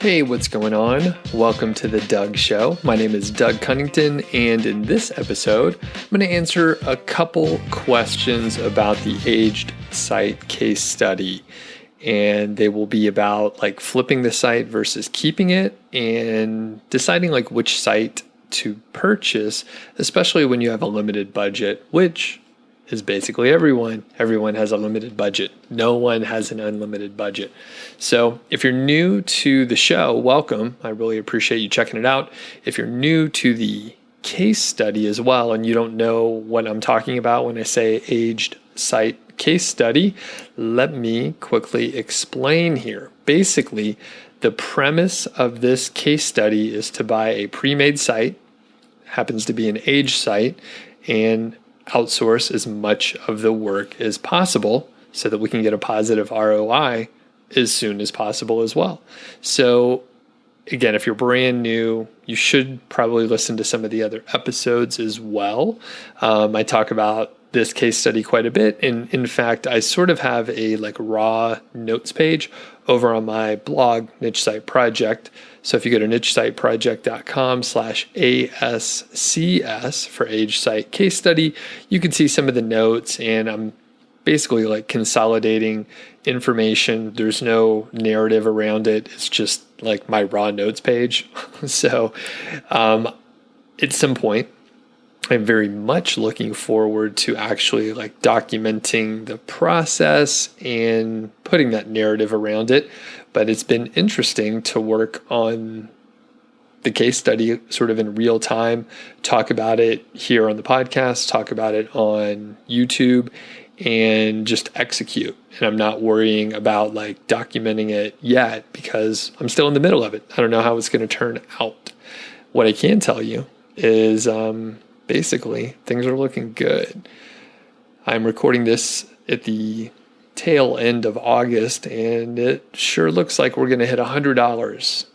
Hey, what's going on? Welcome to The Doug Show. My name is Doug Cunnington, and in this episode, I'm going to answer a couple questions about the aged site case study. And they will be about like flipping the site versus keeping it and deciding like which site to purchase, especially when you have a limited budget, which is basically everyone. Everyone has a limited budget. No one has an unlimited budget. So if you're new to the show, welcome. I really appreciate you checking it out. If you're new to the case study as well, and you don't know what I'm talking about when I say aged site case study, let me quickly explain here. Basically, the premise of this case study is to buy a pre-made site, happens to be an aged site, and outsource as much of the work as possible so that we can get a positive ROI as soon as possible as well. So again, if you're brand new, you should probably listen to some of the other episodes as well. I talk about this case study quite a bit. And in fact, I sort of have a like raw notes page over on my blog, Niche Site Project. So if you go to nichesiteproject.com/ASCS for Age Site Case Study, you can see some of the notes, and I'm basically like consolidating information. There's no narrative around it. It's just like my raw notes page. So at some point, I'm very much looking forward to actually like documenting the process and putting that narrative around it. But it's been interesting to work on the case study sort of in real time, talk about it here on the podcast, talk about it on YouTube, and just execute. And I'm not worrying about like documenting it yet because I'm still in the middle of it. I don't know how it's going to turn out. What I can tell you is basically things are looking good. I'm recording this at the tail end of August, and it sure looks like we're going to hit $100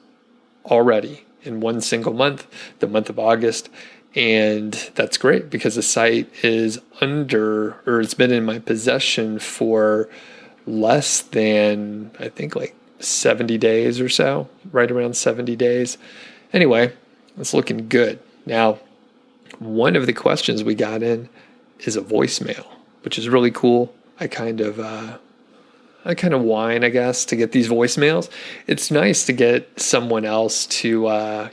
already in one single month, the month of August. And that's great because the site is it's been in my possession for less than, I think, like 70 days or so, right around 70 days. Anyway, it's looking good. Now, one of the questions we got in is a voicemail, which is really cool. I kind of whine, I guess, to get these voicemails. It's nice to get someone else to,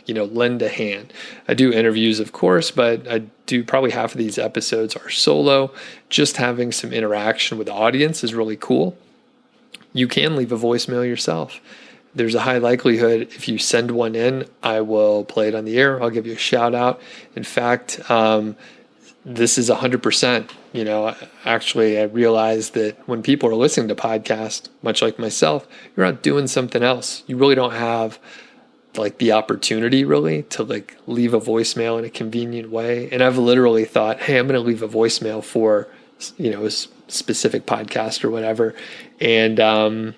lend a hand. I do interviews, of course, but I do probably half of these episodes are solo. Just having some interaction with the audience is really cool. You can leave a voicemail yourself. There's a high likelihood if you send one in, I will play it on the air. I'll give you a shout out. In fact, this is 100%. Actually, I realized that when people are listening to podcasts, much like myself, you're out doing something else. You really don't have like the opportunity really to like leave a voicemail in a convenient way. And I've literally thought, hey, I'm going to leave a voicemail for, a specific podcast or whatever. And I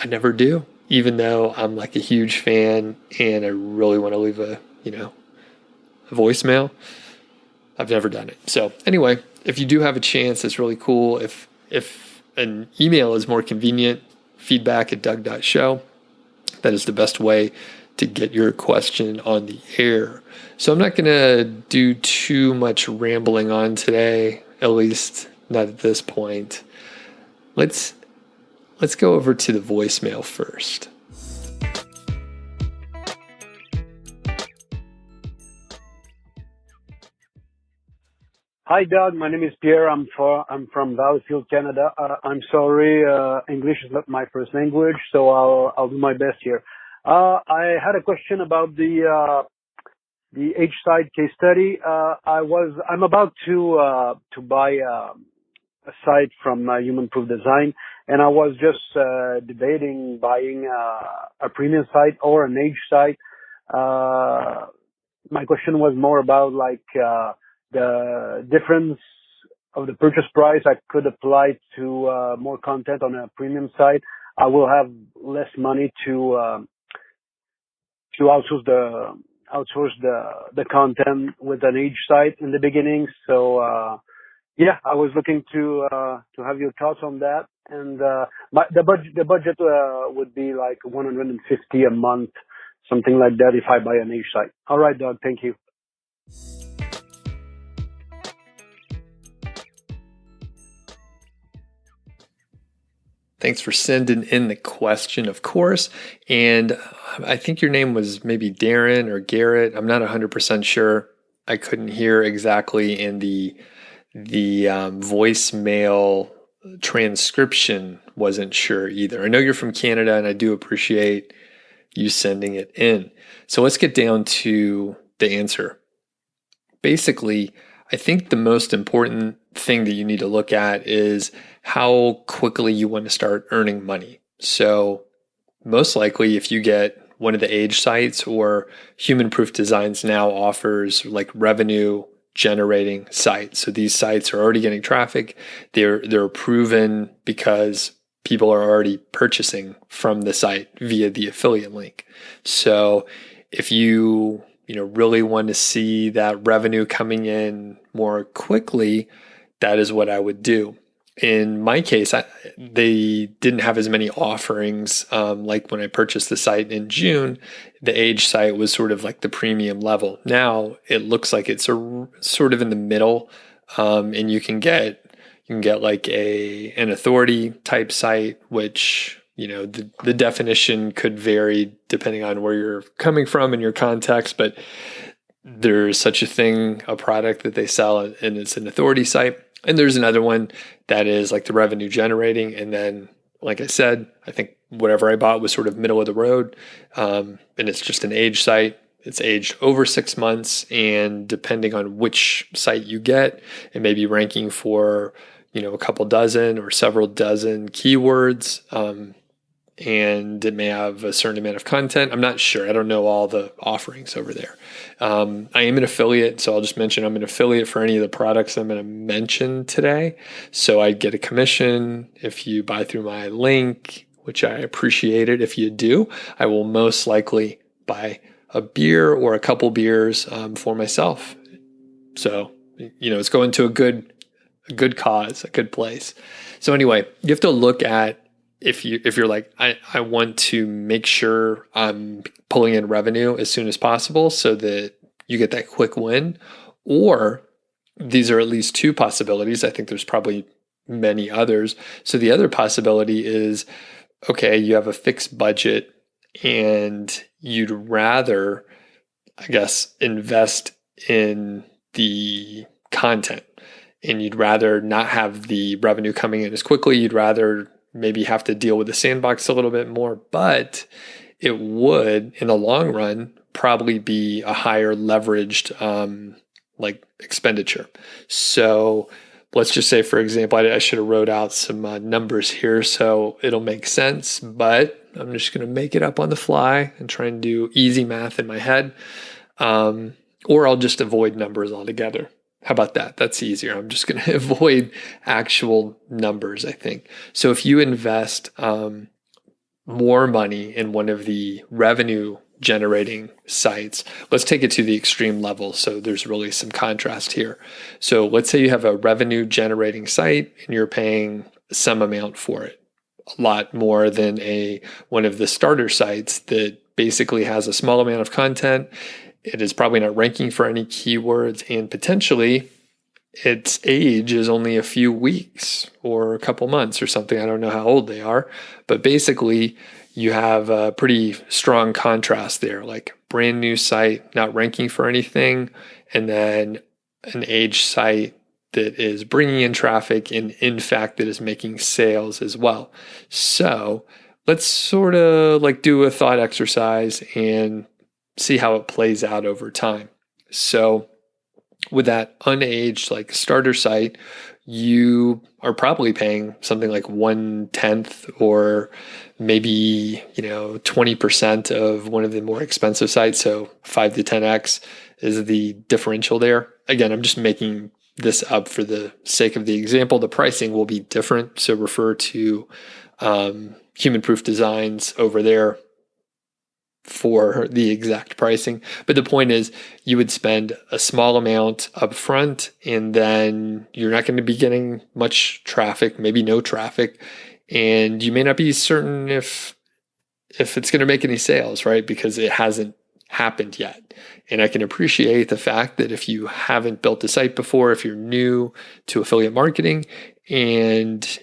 never do, even though I'm like a huge fan and I really want to leave a voicemail. I've never done it. So anyway, if you do have a chance, it's really cool. If an email is more convenient, feedback@doug.show. That is the best way to get your question on the air. So I'm not going to do too much rambling on today, at least not at this point. Let's go over to the voicemail first. Hi, Doug. My name is Pierre. I'm from Valleyfield, Canada. I'm sorry, English is not my first language, so I'll do my best here. I had a question about the age site case study. I'm about to buy a site from Human Proof Design, and I was just debating buying a premium site or an age site. My question was more about like the difference of the purchase price. I could apply to more content on a premium site. I will have less money to outsource the content with an age site in the beginning. So I was looking to have your thoughts on that. And the budget would be like $150 a month something like that if I buy an age site. All right, Doug. Thank you. Thanks for sending in the question, of course. And I think your name was maybe Darren or Garrett. I'm not 100% sure. I couldn't hear exactly in the voicemail transcription. Wasn't sure either. I know you're from Canada, and I do appreciate you sending it in. So let's get down to the answer. Basically, I think the most important thing that you need to look at is how quickly you want to start earning money. So most likely, if you get one of the age sites, or Human Proof Designs now offers like revenue generating sites. So these sites are already getting traffic. They're proven because people are already purchasing from the site via the affiliate link. So if you really want to see that revenue coming in more quickly, that is what I would do. In my case, they didn't have as many offerings. Like when I purchased the site in June, the age site was sort of like the premium level. Now it looks like it's sort of in the middle, and you can get like an authority type site, which the definition could vary depending on where you're coming from in your context, but there's such a thing, a product that they sell, and it's an authority site. And there's another one that is like the revenue generating. And then, like I said, I think whatever I bought was sort of middle of the road. And it's just an age site. It's aged over 6 months. And depending on which site you get, it may be ranking for, a couple dozen or several dozen keywords. And it may have a certain amount of content. I'm not sure. I don't know all the offerings over there. I am an affiliate, so I'll just mention I'm an affiliate for any of the products I'm going to mention today. So I get a commission if you buy through my link, which I appreciate it. If you do, I will most likely buy a beer or a couple beers for myself. So, it's going to a good cause, a good place. So anyway, you have to look at, if you're like, I want to make sure I'm pulling in revenue as soon as possible so that you get that quick win, or these are at least two possibilities. I think there's probably many others. So the other possibility is, okay, you have a fixed budget and you'd rather, I guess, invest in the content, and you'd rather not have the revenue coming in as quickly. You'd rather maybe have to deal with the sandbox a little bit more, but it would, in the long run, probably be a higher leveraged expenditure. So let's just say, for example, I should have wrote out some numbers here so it'll make sense, but I'm just going to make it up on the fly and try and do easy math in my head, or I'll just avoid numbers altogether. How about that? That's easier. I'm just going to avoid actual numbers, I think. So if you invest more money in one of the revenue generating sites, let's take it to the extreme level. So there's really some contrast here. So let's say you have a revenue generating site and you're paying some amount for it, a lot more than one of the starter sites that basically has a small amount of content. It is probably not ranking for any keywords, and potentially its age is only a few weeks or a couple months or something. I don't know how old they are, but basically you have a pretty strong contrast there, like brand new site, not ranking for anything, and then an age site that is bringing in traffic and in fact that is making sales as well. So let's sort of like do a thought exercise and see how it plays out over time. So with that unaged like starter site, you are probably paying something like 1/10 or maybe 20% of one of the more expensive sites. So 5 to 10x is the differential there. Again, I'm just making this up for the sake of the example. The pricing will be different, so refer to Human Proof Designs over there for the exact pricing. But the point is, you would spend a small amount up front, and then you're not going to be getting much traffic, maybe no traffic, and you may not be certain if if it's going to make any sales, right? Because it hasn't happened yet. And I can appreciate the fact that if you haven't built a site before, if you're new to affiliate marketing and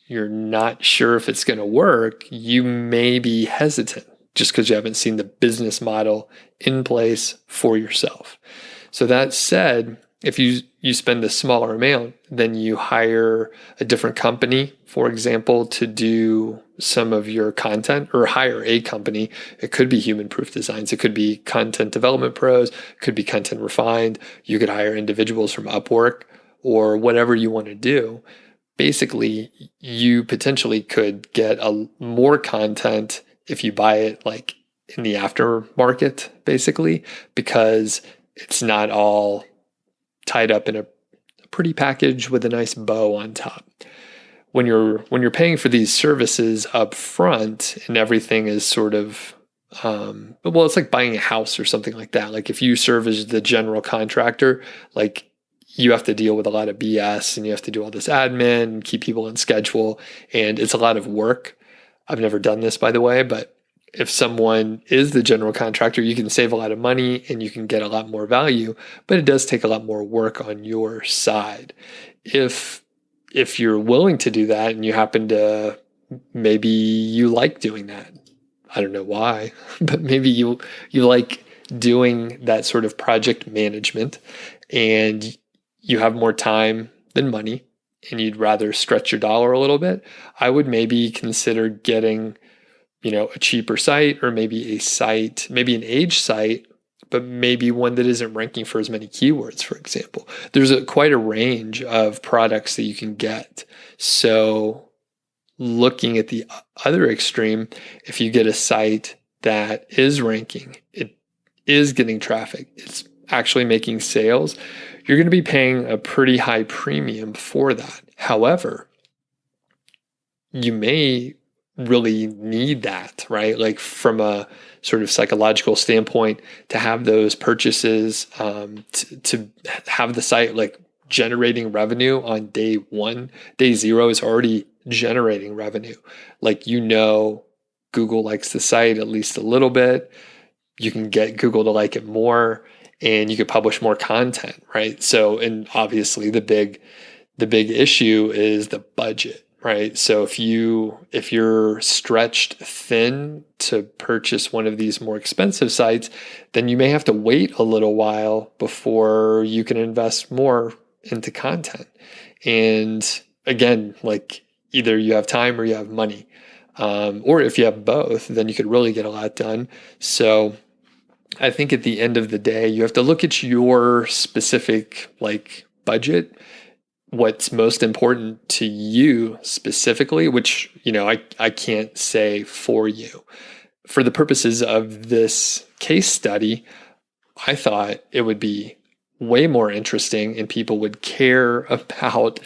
you're not sure if it's going to work, you may be hesitant just because you haven't seen the business model in place for yourself. So that said, if you spend a smaller amount, then you hire a different company, for example, to do some of your content, or hire a company. It could be Human Proof Designs. It could be Content Development Pros. It could be Content Refined. You could hire individuals from Upwork or whatever you want to do. Basically, you potentially could get more content if you buy it like in the aftermarket, basically, because it's not all tied up in a pretty package with a nice bow on top. When you're paying for these services up front and everything is sort of it's like buying a house or something like that. Like if you serve as the general contractor, like you have to deal with a lot of BS and you have to do all this admin and keep people on schedule, and it's a lot of work. I've never done this, by the way, but if someone is the general contractor, you can save a lot of money and you can get a lot more value, but it does take a lot more work on your side. If you're willing to do that and you happen to, maybe you like doing that. I don't know why, but maybe you like doing that sort of project management and you have more time than money and you'd rather stretch your dollar a little bit, I would maybe consider getting a cheaper site, or maybe a site, maybe an age site, but maybe one that isn't ranking for as many keywords, for example. There's quite a range of products that you can get. So looking at the other extreme, if you get a site that is ranking, it is getting traffic, it's actually making sales, you're going to be paying a pretty high premium for that. However, you may really need that, right? Like from a sort of psychological standpoint, to have those purchases, to have the site like generating revenue on day one. Day zero is already generating revenue. Like, Google likes the site at least a little bit. You can get Google to like it more and you could publish more content, right? So, and obviously the big issue is the budget. Right. So if you're stretched thin to purchase one of these more expensive sites, then you may have to wait a little while before you can invest more into content. And again, like either you have time or you have money. Or if you have both, then you could really get a lot done. So I think at the end of the day, you have to look at your specific like budget, what's most important to you specifically, which, I can't say for you. For the purposes of this case study, I thought it would be way more interesting and people would care about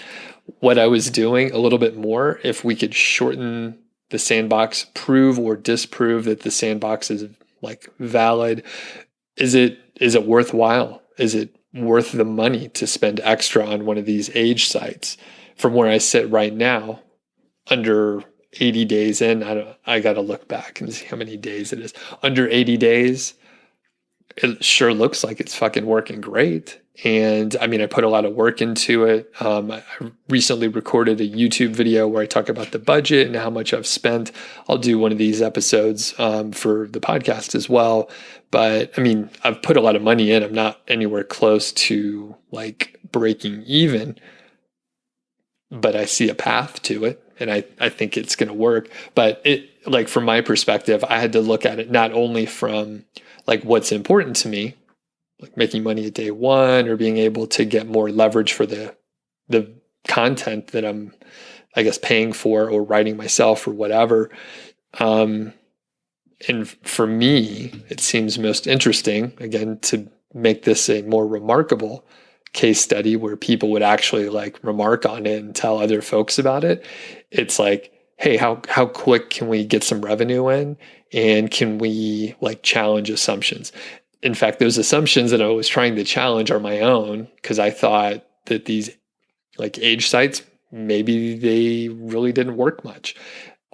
what I was doing a little bit more if we could shorten the sandbox, prove or disprove that the sandbox is like valid. Is it worthwhile? Is it worth the money to spend extra on one of these age sites? From where I sit right now, under 80 days in, I got to look back and see how many days it is. Under 80 days, it sure looks like it's fucking working great. And I mean, I put a lot of work into it. I recently recorded a YouTube video where I talk about the budget and how much I've spent. I'll do one of these episodes for the podcast as well. But I mean, I've put a lot of money in. I'm not anywhere close to like breaking even, but I see a path to it. And I think it's going to work. But it, like, from my perspective, I had to look at it not only from like what's important to me, like making money at day one or being able to get more leverage for the content that I'm, I guess, paying for or writing myself or whatever. And for me, it seems most interesting, again, to make this a more remarkable case study where people would actually like remark on it and tell other folks about it. It's like, hey, how quick can we get some revenue in? And can we like challenge assumptions? In fact, those assumptions that I was trying to challenge are my own, because I thought that these like age sites, maybe they really didn't work much.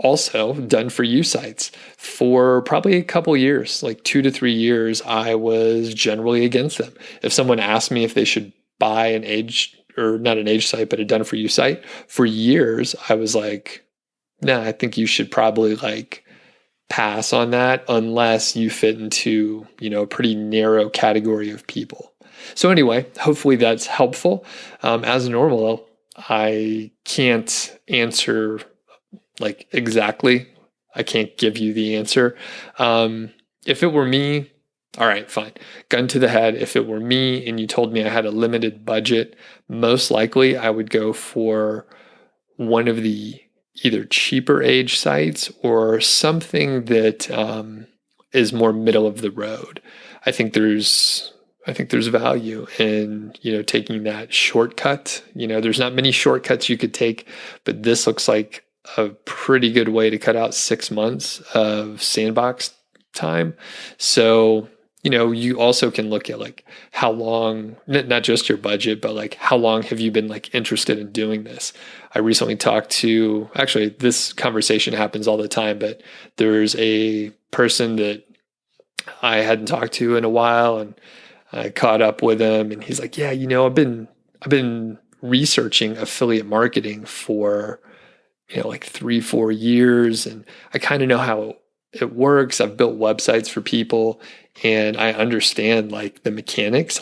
also done for you sites. For probably a couple years, like 2 to 3 years, I was generally against them. If someone asked me if they should buy an age, or not an age site, but a done for you site, for years, I was like, nah, I think you should probably like pass on that unless you fit into, a pretty narrow category of people. So anyway, hopefully that's helpful. As normal, I can't answer like exactly. I can't give you the answer. If it were me, all right, fine. Gun to the head. If it were me and you told me I had a limited budget, most likely I would go for one of the either cheaper age sites or something that is more middle of the road. I think there's value in, taking that shortcut. There's not many shortcuts you could take, but this looks like a pretty good way to cut out 6 months of sandbox time. So, you also can look at like how long, not just your budget, but like how long have you been like interested in doing this? I recently talked to, actually this conversation happens all the time, but there's a person that I hadn't talked to in a while, and I caught up with him, and he's like, yeah, I've been researching affiliate marketing for, like 3-4 years. And I kind of know how it works. I've built websites for people and I understand like the mechanics.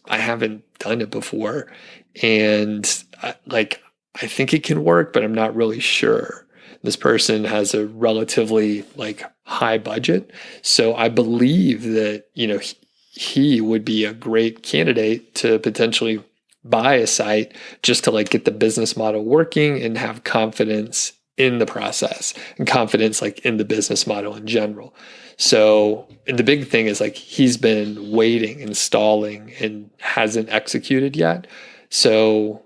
I haven't done it before. And I think it can work, but I'm not really sure. This person has a relatively like high budget. So I believe that, he would be a great candidate to potentially buy a site just to like get the business model working and have confidence in the process and confidence like in the business model in general. So, and the big thing is like he's been waiting and stalling and hasn't executed yet. So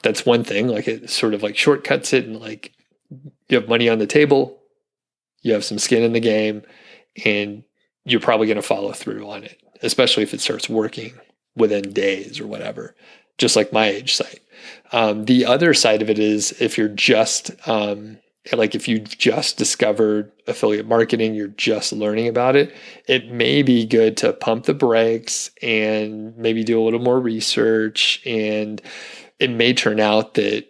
that's one thing, like it sort of like shortcuts it, and like you have money on the table, you have some skin in the game, and you're probably going to follow through on it, especially if it starts working within days or whatever, just like my age site. The other side of it is if you're just, if you've just discovered affiliate marketing, you're just learning about it, it may be good to pump the brakes and maybe do a little more research. And it may turn out that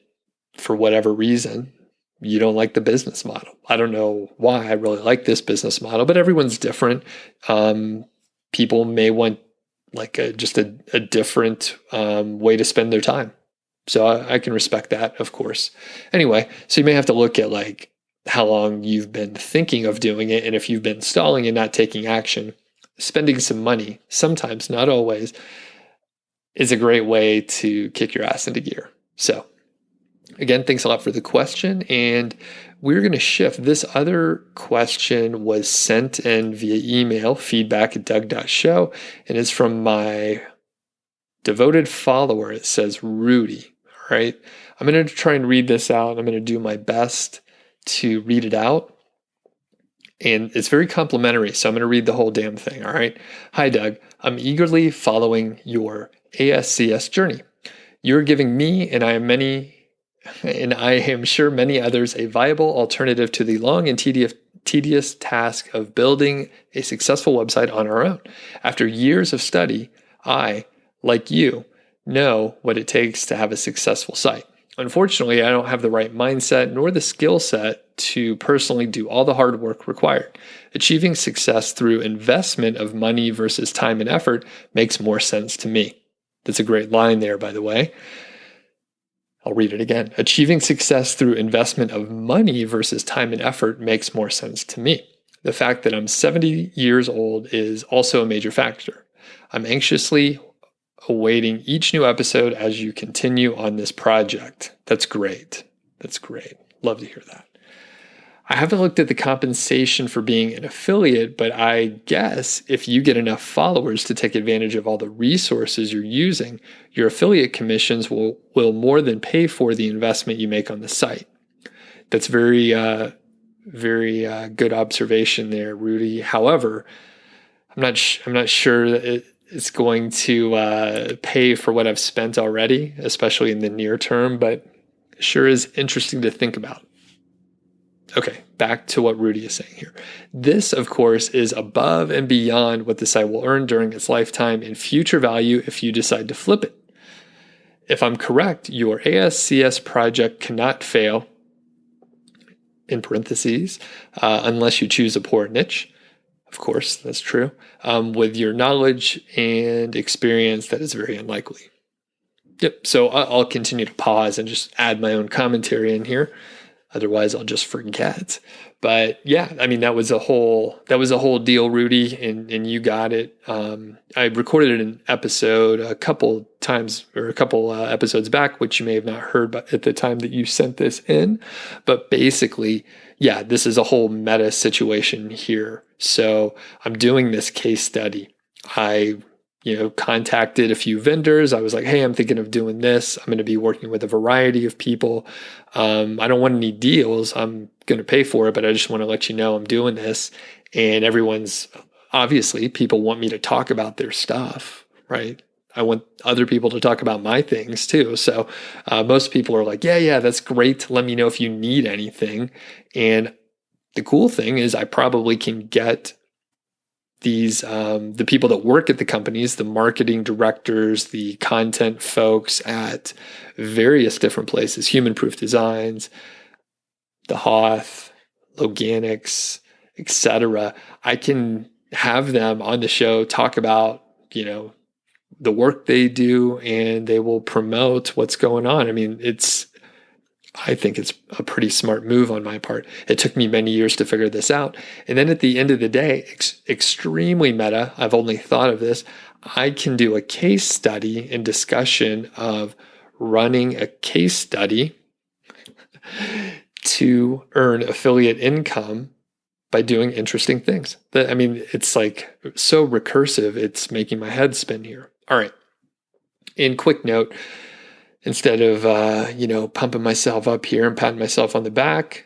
for whatever reason, you don't like the business model. I don't know why I really like this business model, but everyone's different. People may want like just a different way to spend their time. So I can respect that, of course. Anyway, so you may have to look at like how long you've been thinking of doing it. And if you've been stalling and not taking action, spending some money, sometimes, not always, is a great way to kick your ass into gear. So again, thanks a lot for the question. And we're going to shift. This other question was sent in via email, feedback@doug.show, and it's from my devoted follower. It says Rudy. All right. I'm going to try and read this out. I'm going to do my best to read it out. And it's very complimentary, so I'm going to read the whole damn thing. All right. Hi, Doug. I'm eagerly following your ASCS journey. You're giving me, and I am sure many others, a viable alternative to the long and tedious task of building a successful website on our own. After years of study, I, like you, know what it takes to have a successful site. Unfortunately, I don't have the right mindset nor the skill set to personally do all the hard work required. Achieving success through investment of money versus time and effort makes more sense to me. That's a great line there, by the way. I'll read it again. Achieving success through investment of money versus time and effort makes more sense to me. The fact that I'm 70 years old is also a major factor. I'm anxiously awaiting each new episode as you continue on this project. That's great. That's great. Love to hear that. I haven't looked at the compensation for being an affiliate, but I guess if you get enough followers to take advantage of all the resources you're using, your affiliate commissions will more than pay for the investment you make on the site. That's very good observation there, Rudy. However, I'm not sure that it's going to pay for what I've spent already, especially in the near term, but it sure is interesting to think about. Okay, back to what Rudy is saying here. This, of course, is above and beyond what the site will earn during its lifetime in future value if you decide to flip it. If I'm correct, your ASCS project cannot fail, in parentheses, unless you choose a poor niche. Of course, that's true. With your knowledge and experience, that is very unlikely. Yep. So I'll continue to pause and just add my own commentary in here. Otherwise, I'll just forget. But yeah, I mean, that was a whole deal, Rudy, and you got it. I recorded an episode a couple times or a couple episodes back, which you may have not heard at the time that you sent this in. But basically, yeah, this is a whole meta situation here. So I'm doing this case study. I contacted a few vendors. I was like, hey, I'm thinking of doing this. I'm going to be working with a variety of people. I don't want any deals. I'm going to pay for it, but I just want to let you know I'm doing this. And obviously, people want me to talk about their stuff, right? I want other people to talk about my things too. So most people are like, yeah, that's great. Let me know if you need anything. And the cool thing is I probably can get these the people that work at the companies, the marketing directors, the content folks at various different places, Human Proof Designs, the Hoth, Loganics, etc. I can have them on the show talk about, the work they do, and they will promote what's going on. I mean, I think it's a pretty smart move on my part. It took me many years to figure this out. And then at the end of the day, extremely meta, I've only thought of this, I can do a case study and discussion of running a case study to earn affiliate income by doing interesting things. It's like so recursive, it's making my head spin here. All right. In quick note, instead of, pumping myself up here and patting myself on the back,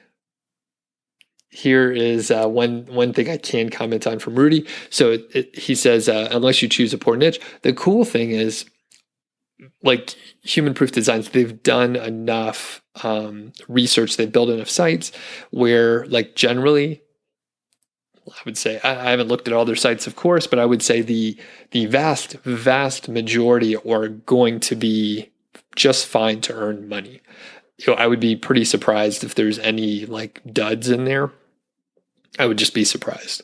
here is one thing I can comment on from Rudy. So he says, unless you choose a poor niche, the cool thing is, like Human Proof Designs, they've done enough research, they've built enough sites where, like, generally, I would say, I haven't looked at all their sites, of course, but I would say the vast majority are going to be just fine to earn money. I would be pretty surprised if there's any like duds in there. I would just be surprised.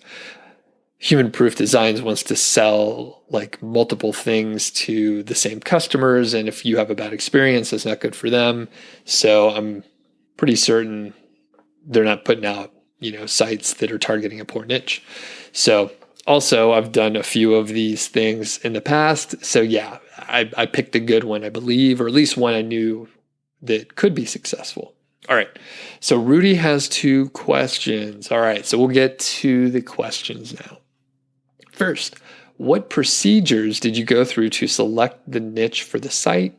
Human Proof Designs wants to sell like multiple things to the same customers, and if you have a bad experience, that's not good for them. So I'm pretty certain they're not putting out, sites that are targeting a poor niche. So also, I've done a few of these things in the past. So yeah, I picked a good one, I believe, or at least one I knew that could be successful. All right. So Rudy has 2 questions. All right. So we'll get to the questions now. First, what procedures did you go through to select the niche for the site?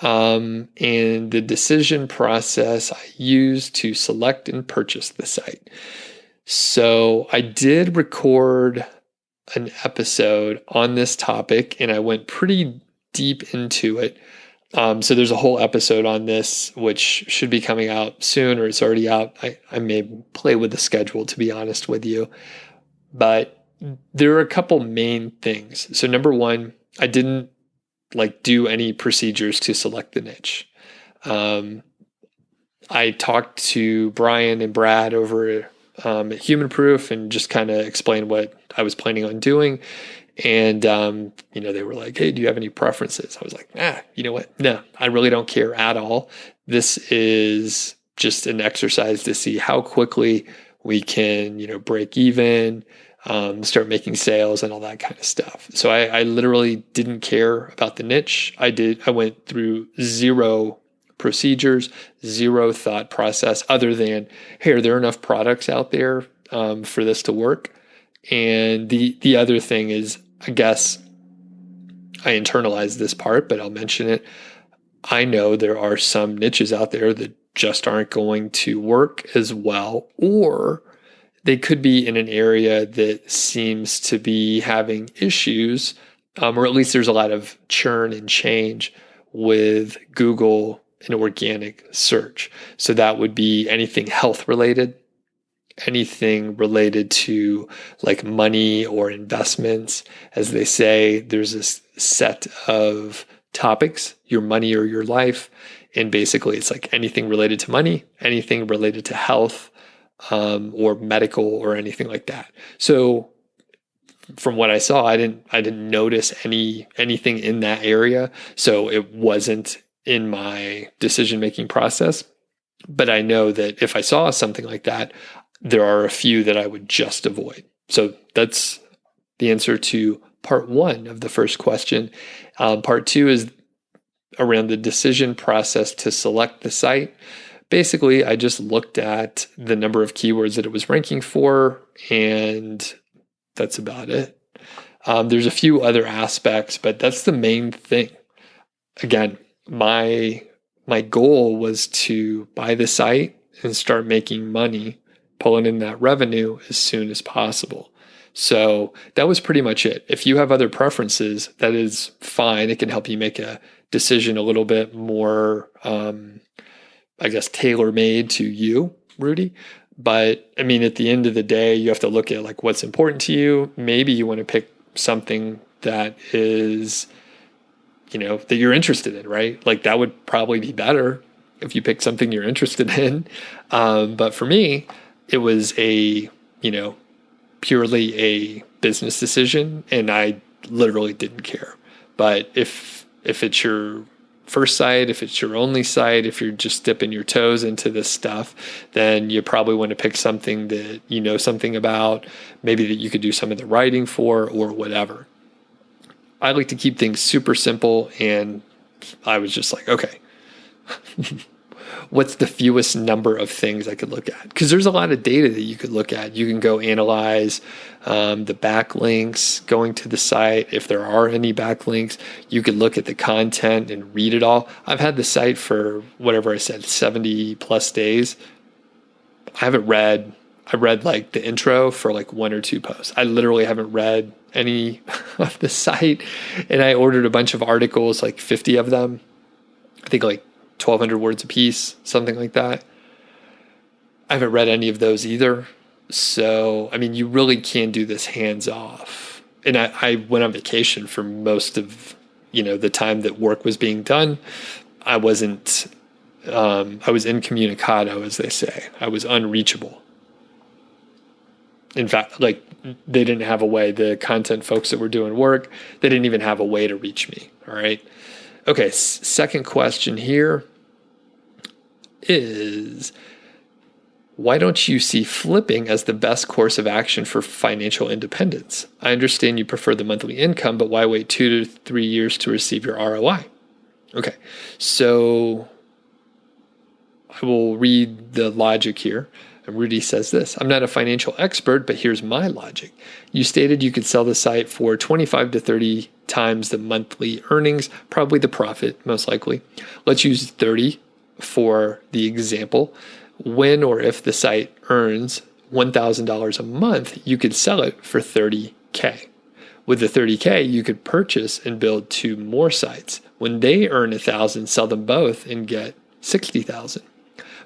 And the decision process I used to select and purchase the site. So I did record an episode on this topic, and I went pretty deep into it. So there's a whole episode on this, which should be coming out soon, or it's already out. I may play with the schedule, to be honest with you. But there are a couple main things. So number one, I didn't do any procedures to select the niche. I talked to Brian and Brad over at Human Proof and just kind of explained what I was planning on doing. And, they were like, hey, do you have any preferences? I was like, you know what? No, I really don't care at all. This is just an exercise to see how quickly we can, break even, start making sales and all that kind of stuff. So I literally didn't care about the niche. I went through 0 procedures, 0 thought process other than, hey, are there enough products out there for this to work? And the other thing is, I guess I internalized this part, but I'll mention it. I know there are some niches out there that just aren't going to work as well, or they could be in an area that seems to be having issues, or at least there's a lot of churn and change with Google and organic search. So that would be anything health related. anything related to like money or investments. As they say, there's this set of topics, your money or your life. And basically it's like anything related to money, anything related to health, or medical or anything like that. So from what I saw, I didn't notice anything in that area. So it wasn't in my decision-making process. But I know that if I saw something like that, there are a few that I would just avoid. So that's the answer to part one of the first question. Part two is around the decision process to select the site. Basically, I just looked at the number of keywords that it was ranking for, and that's about it. There's a few other aspects, but that's the main thing. Again, my goal was to buy the site and start making money, pulling in that revenue as soon as possible. So that was pretty much it. If you have other preferences, that is fine. It can help you make a decision a little bit more, I guess, tailor-made to you, Rudy. But I mean, at the end of the day, you have to look at like what's important to you. Maybe you want to pick something that is, that you're interested in, right? Like that would probably be better if you pick something you're interested in. But for me, it was purely a business decision, and I literally didn't care. But if it's your first site, if it's your only site, if you're just dipping your toes into this stuff, then you probably want to pick something that you know something about, maybe that you could do some of the writing for or whatever. I like to keep things super simple, and I was just like, okay, what's the fewest number of things I could look at? Because there's a lot of data that you could look at. You can go analyze the backlinks going to the site. If there are any backlinks, you could look at the content and read it all. I've had the site for whatever I said, 70 plus days. I read like the intro for like one or two posts. I literally haven't read any of the site, and I ordered a bunch of articles, like 50 of them. I think like 1,200 words a piece, something like that. I haven't read any of those either. So, I mean, you really can do this hands off. And I went on vacation for most of, the time that work was being done. I was incommunicado, as they say. I was unreachable. In fact, like they didn't have a way, the content folks that were doing work, they didn't even have a way to reach me. All right. Okay. Second question here is, why don't you see flipping as the best course of action for financial independence? I understand you prefer the monthly income, but why wait 2 to 3 years to receive your ROI? Okay. So I will read the logic here. And Rudy says this: I'm not a financial expert, but here's my logic. You stated you could sell the site for 25 to 30 times the monthly earnings, probably the profit, most likely. Let's use 30 for the example. When or if the site earns $1,000 a month, you could sell it for $30K. With the $30K, you could purchase and build 2 more sites. When they earn $1,000, sell them both and get $60,000.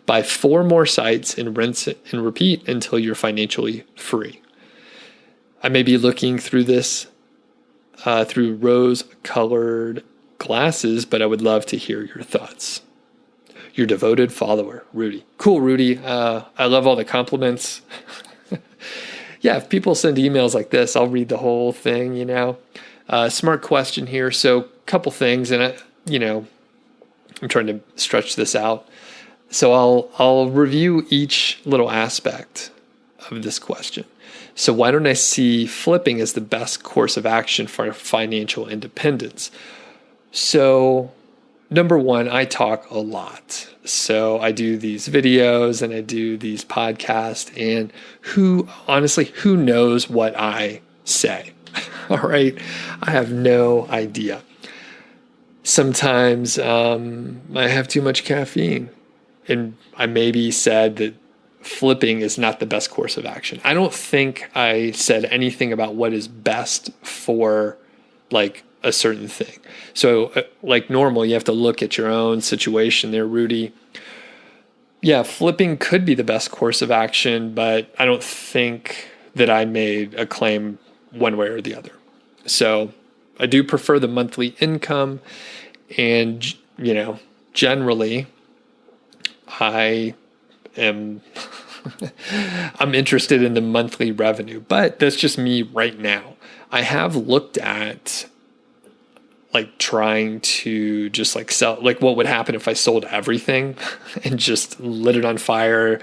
Buy 4 more sites and rinse it and repeat until you're financially free. I may be looking through this through rose-colored glasses, but I would love to hear your thoughts. Your devoted follower, Rudy. Cool, Rudy. I love all the compliments. Yeah, if people send emails like this, I'll read the whole thing, Smart question here. So a couple things, and I'm trying to stretch this out. So I'll review each little aspect of this question. So why don't I see flipping as the best course of action for financial independence? So number one, I talk a lot. So I do these videos and I do these podcasts, and who knows what I say? All right. I have no idea. Sometimes I have too much caffeine. And I maybe said that flipping is not the best course of action. I don't think I said anything about what is best for like a certain thing. So like normal, you have to look at your own situation there, Rudy. Yeah, flipping could be the best course of action, but I don't think that I made a claim one way or the other. So I do prefer the monthly income, and generally I am I'm interested in the monthly revenue, but that's just me right now. I have looked at like trying to just like sell, like what would happen if I sold everything and just lit it on fire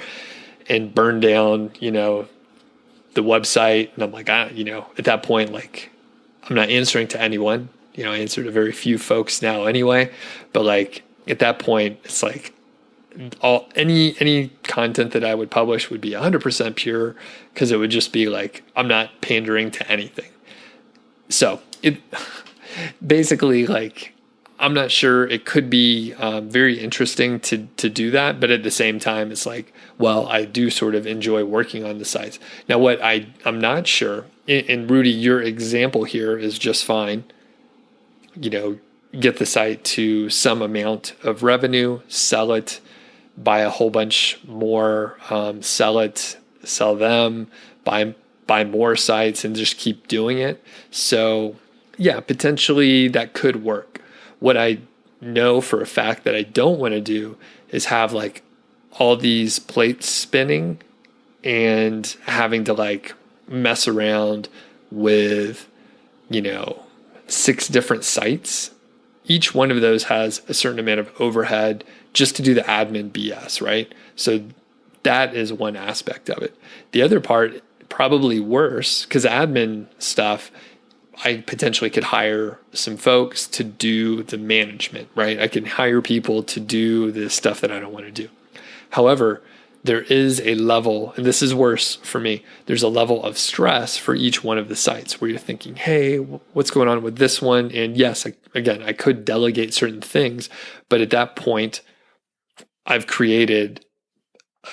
and burned down, the website. And I'm like, at that point, like I'm not answering to anyone. I answer to very few folks now anyway. But like at that point, it's like any content that I would publish would be 100% pure, because it would just be like I'm not pandering to anything. So it basically, like, I'm not sure. It could be very interesting to do that, but at the same time, it's like, well, I do sort of enjoy working on the sites. Now, what I'm not sure, and Rudy, your example here is just fine. Get the site to some amount of revenue, sell it, buy a whole bunch more, sell it, sell them, buy more sites, and just keep doing it. So yeah, potentially that could work. What I know for a fact that I don't want to do is have like all these plates spinning and having to like mess around with, 6 different sites. Each one of those has a certain amount of overhead just to do the admin BS, right? So that is one aspect of it. The other part, probably worse, because admin stuff, I potentially could hire some folks to do the management, right? I can hire people to do the stuff that I don't want to do. However, there is a level, and this is worse for me, there's a level of stress for each one of the sites where you're thinking, hey, what's going on with this one? And yes, I could delegate certain things, but at that point, I've created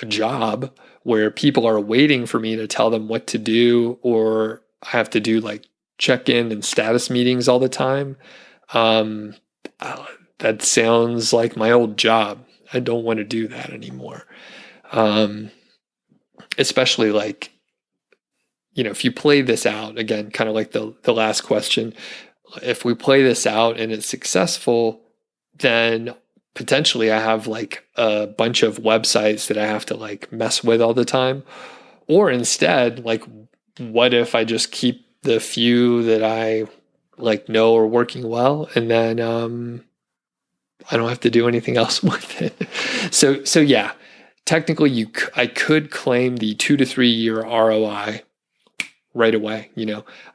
a job where people are waiting for me to tell them what to do, or I have to do like check-in and status meetings all the time. That sounds like my old job. I don't want to do that anymore. Especially like, if you play this out, again, kind of like the last question, if we play this out and it's successful, then potentially I have like a bunch of websites that I have to like mess with all the time. Or instead, like, what if I just keep the few that I like know are working well, and then I don't have to do anything else with it. So yeah, technically I could claim the 2 to 3 year ROI right away.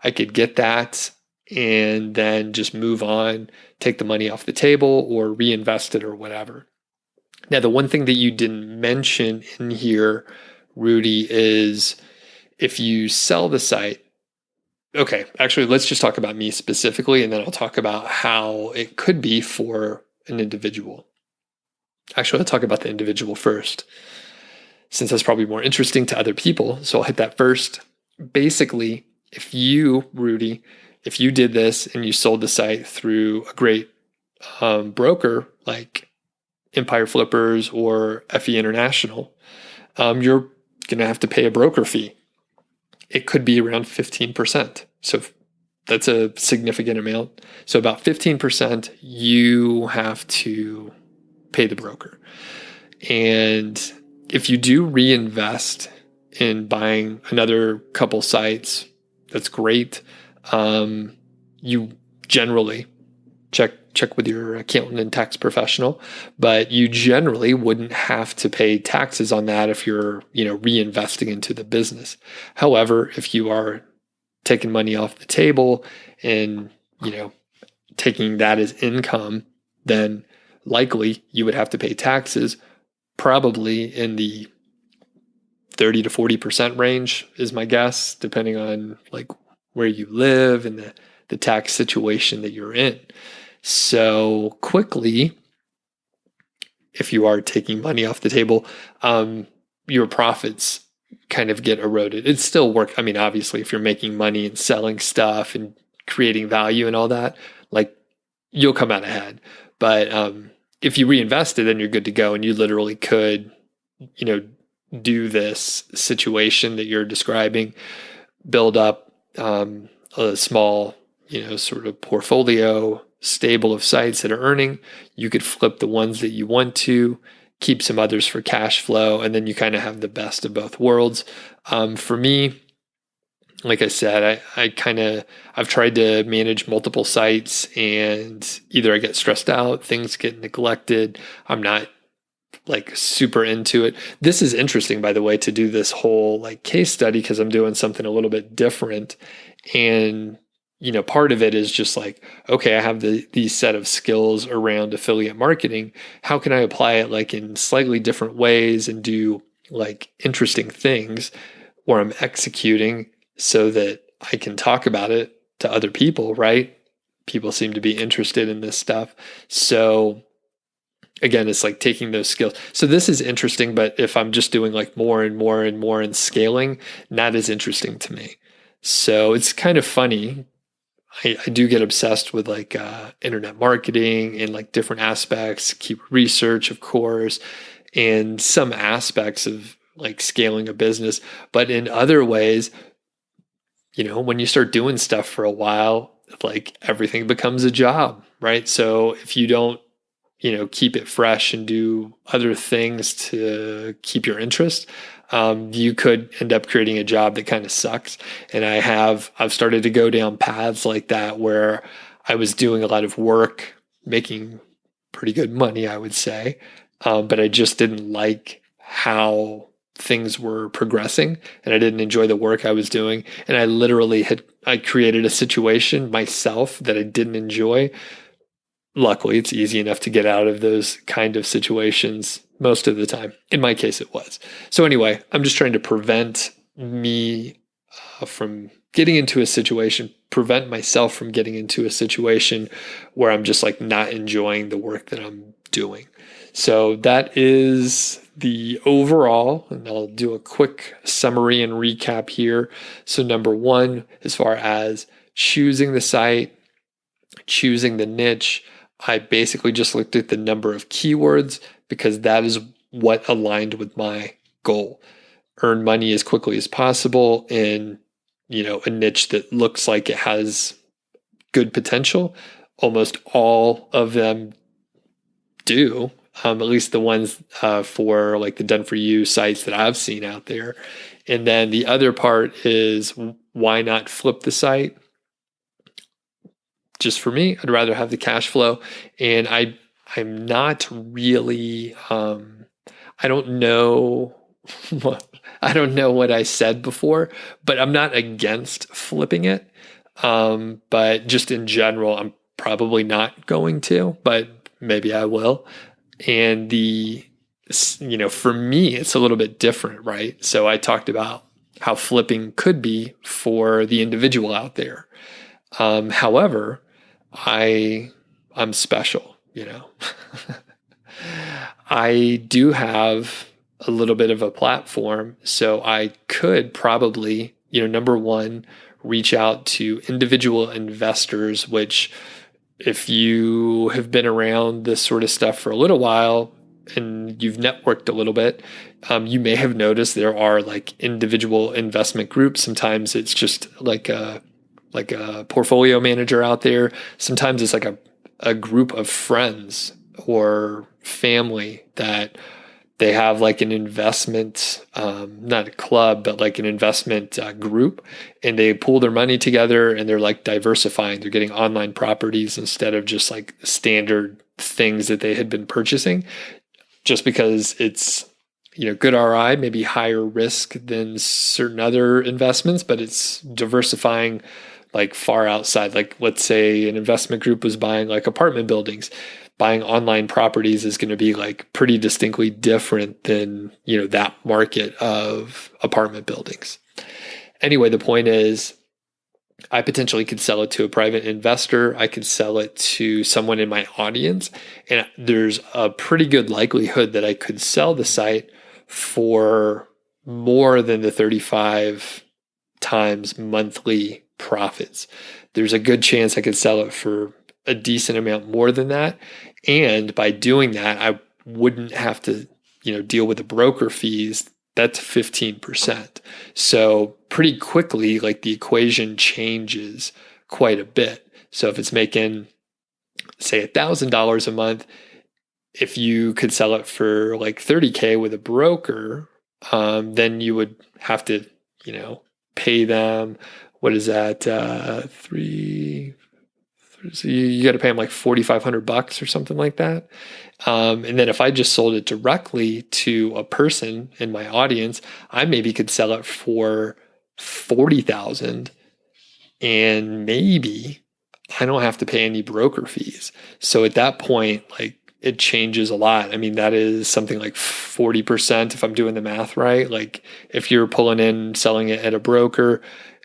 I could get that and then just move on, take the money off the table, or reinvest it or whatever. Now, the one thing that you didn't mention in here, Rudy, is if you sell the site. Okay, actually, let's just talk about me specifically, and then I'll talk about how it could be for an individual. Actually, I'll talk about the individual first, since that's probably more interesting to other people. So I'll hit that first. Basically, if you, Rudy, if you did this and you sold the site through a great broker like Empire Flippers or FE International, you're going to have to pay a broker fee. It could be around 15%. So that's a significant amount. So about 15% you have to pay the broker. And if you do reinvest in buying another couple sites, that's great. You generally check with your accountant and tax professional, but you generally wouldn't have to pay taxes on that if you're, reinvesting into the business. However, if you are taking money off the table and, taking that as income, then likely you would have to pay taxes, probably in the 30 to 40% range is my guess, depending on like where you live and the tax situation that you're in. So quickly, if you are taking money off the table, your profits kind of get eroded. It still work. I mean, obviously, if you're making money and selling stuff and creating value and all that, like you'll come out ahead. But if you reinvested, then you're good to go, and you literally could do this situation that you're describing, build up a small, sort of portfolio stable of sites that are earning. You could flip the ones that you want to, keep some others for cash flow, and then you kind of have the best of both worlds. For me, like I said, I've tried to manage multiple sites, and either I get stressed out, things get neglected. I'm not like super into it. This is interesting, by the way, to do this whole like case study, because I'm doing something a little bit different. And, part of it is just like, okay, I have these set of skills around affiliate marketing. How can I apply it like in slightly different ways and do like interesting things where I'm executing so that I can talk about it to other people, right? People seem to be interested in this stuff. So again, it's like taking those skills. So this is interesting, but if I'm just doing like more and more and more and scaling, not as interesting to me. So it's kind of funny. I do get obsessed with like internet marketing and like different aspects, keep research, of course, and some aspects of like scaling a business. But in other ways, when you start doing stuff for a while, like everything becomes a job, right? So if you don't, keep it fresh and do other things to keep your interest, you could end up creating a job that kind of sucks. And I've started to go down paths like that where I was doing a lot of work, making pretty good money, I would say. But I just didn't like how things were progressing, and I didn't enjoy the work I was doing. And I created a situation myself that I didn't enjoy. Luckily, it's easy enough to get out of those kind of situations most of the time. In my case, it was. So anyway, I'm just trying to prevent me from getting into a situation, prevent myself from getting into a situation where I'm just like not enjoying the work that I'm doing. So that is the overall, and I'll do a quick summary and recap here. So number one, as far as choosing the site, choosing the niche, I basically just looked at the number of keywords because that is what aligned with my goal. Earn money as quickly as possible in, a niche that looks like it has good potential. Almost all of them do, at least the ones for like the done for you sites that I've seen out there. And then the other part is, why not flip the site? Just for me, I'd rather have the cash flow. And I'm not really, I don't know what I said before, but I'm not against flipping it. But just in general, I'm probably not going to, but maybe I will. And for me, it's a little bit different, right? So I talked about how flipping could be for the individual out there. However, I'm special, I do have a little bit of a platform, so I could probably, number one, reach out to individual investors, which if you have been around this sort of stuff for a little while and you've networked a little bit, you may have noticed there are like individual investment groups. Sometimes it's just like a portfolio manager out there. Sometimes it's like a group of friends or family that they have like an investment, not a club, but like an investment group, and they pool their money together and they're like diversifying. They're getting online properties instead of just like standard things that they had been purchasing, just because it's, good ROI, maybe higher risk than certain other investments, but it's diversifying like far outside. Like let's say an investment group was buying like apartment buildings. Buying online properties is going to be like pretty distinctly different than, that market of apartment buildings. Anyway, the point is I potentially could sell it to a private investor. I could sell it to someone in my audience. And there's a pretty good likelihood that I could sell the site for more than the 35 times monthly profits. There's a good chance I could sell it for a decent amount more than that. And by doing that, I wouldn't have to, deal with the broker fees, that's 15%. So pretty quickly, like the equation changes quite a bit. So if it's making, say, $1,000 a month, if you could sell it for like 30K with a broker, then you would have to, pay them. What is that? So you got to pay them like $4,500 or something like that. And then if I just sold it directly to a person in my audience, I maybe could sell it for 40,000, and maybe I don't have to pay any broker fees. So at that point, like, it changes a lot. I mean, that is something like 40% if I'm doing the math right. Like if you're pulling in, selling it at a broker,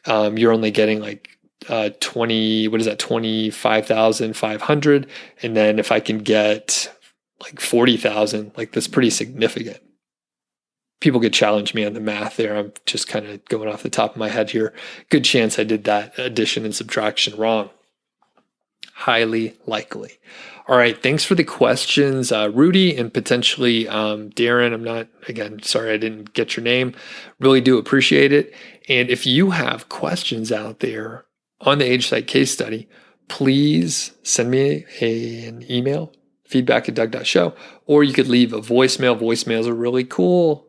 you're only getting like 25,500. And then if I can get like 40,000, like that's pretty significant. People could challenge me on the math there. I'm just kind of going off the top of my head here. Good chance I did that addition and subtraction wrong. Highly likely. All right. Thanks for the questions, Rudy, and potentially Darren. I'm not, again, sorry I didn't get your name. Really do appreciate it. And if you have questions out there on the Age Site case study, please send me an email, feedback@doug.show, or you could leave a voicemail. Voicemails are really cool.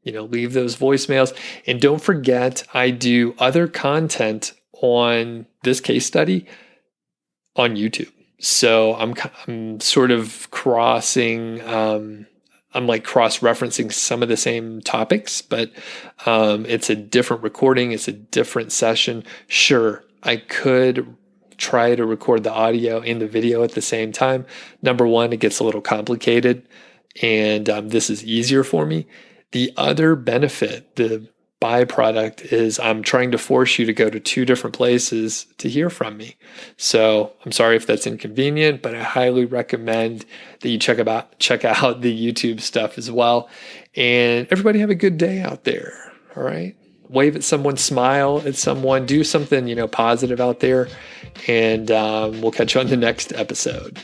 Leave those voicemails. And don't forget, I do other content on this case study on YouTube. So I'm sort of crossing, I'm like cross-referencing some of the same topics, but it's a different recording. It's a different session. Sure, I could try to record the audio and the video at the same time. Number one, it gets a little complicated, and this is easier for me. The other benefit, the byproduct, is I'm trying to force you to go to two different places to hear from me. So I'm sorry if that's inconvenient, but I highly recommend that you check out the YouTube stuff as well. And everybody have a good day out there. All right. Wave at someone, smile at someone, do something, positive out there. And we'll catch you on the next episode.